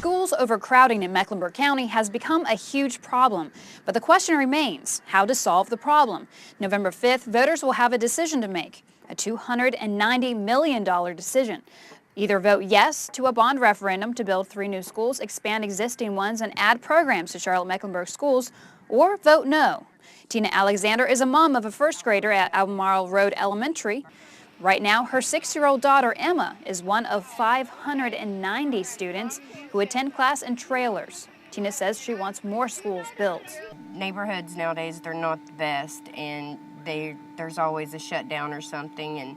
Schools overcrowding in Mecklenburg County has become a huge problem, but the question remains how to solve the problem. November 5th, voters will have a decision to make, a $290 million decision. Either vote yes to a bond referendum to build 3 new schools, expand existing ones, and add programs to Charlotte-Mecklenburg schools, or vote no. Tina Alexander is a mom of a first grader at Albemarle Road Elementary. Right now, her 6-year-old daughter, Emma, is one of 590 students who attend class in trailers. Tina says she wants more schools built. Neighborhoods nowadays, they're not the best, and there's always a shutdown or something, and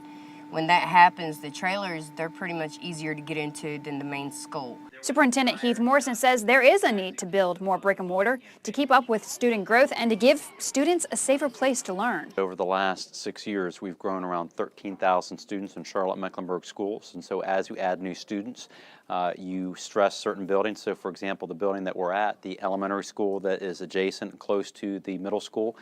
when that happens, the trailers, they're pretty much easier to get into than the main school. Superintendent Heath Morrison says there is a need to build more brick and mortar to keep up with student growth and to give students a safer place to learn. Over the last 6 years, we've grown around 13,000 students in Charlotte-Mecklenburg schools, and so as you add new students, you stress certain buildings. So for example, the building that we're at, the elementary school that is adjacent and close to the middle school,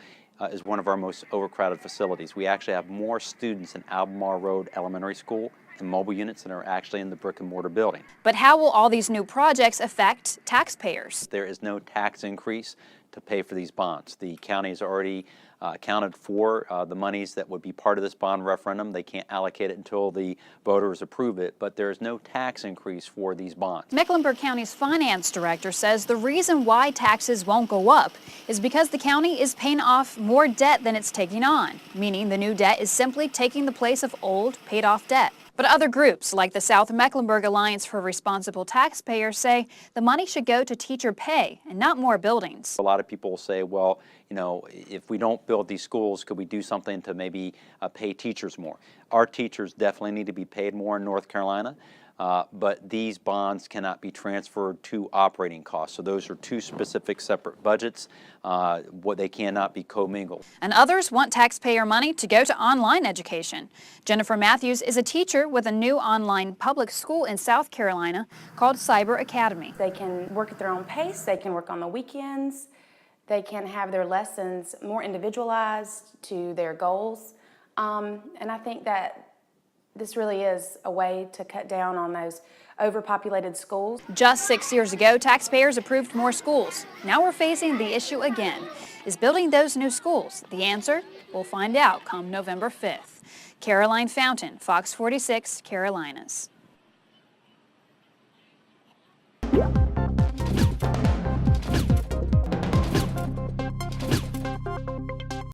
is one of our most overcrowded facilities. We actually have more students in Albemarle Road Elementary School and mobile units than are actually in the brick and mortar building. But how will all these new projects affect taxpayers? There is no tax increase to pay for these bonds. The county has already accounted for the monies that would be part of this bond referendum. They can't allocate it until the voters approve it, but there is no tax increase for these bonds. Mecklenburg County's finance director says the reason why taxes won't go up is because the county is paying off more debt than it's taking on, meaning the new debt is simply taking the place of old, paid-off debt. But other groups, like the South Mecklenburg Alliance for Responsible Taxpayers, say the money should go to teacher pay and not more buildings. A lot of people say, well, you know, if we don't build these schools, could we do something to maybe pay teachers more? Our teachers definitely need to be paid more in North Carolina, but these bonds cannot be transferred to operating costs. So those are two specific separate budgets. They cannot be commingled. And others want taxpayer money to go to online education. Jennifer Matthews is a teacher with a new online public school in South Carolina called Cyber Academy. They can work at their own pace, they can work on the weekends, they can have their lessons more individualized to their goals. And I think that this really is a way to cut down on those overpopulated schools. Just 6 years ago, taxpayers approved more schools. Now we're facing the issue again. Is building those new schools the answer? We'll find out come November 5th. Caroline Fountain, Fox 46, Carolinas.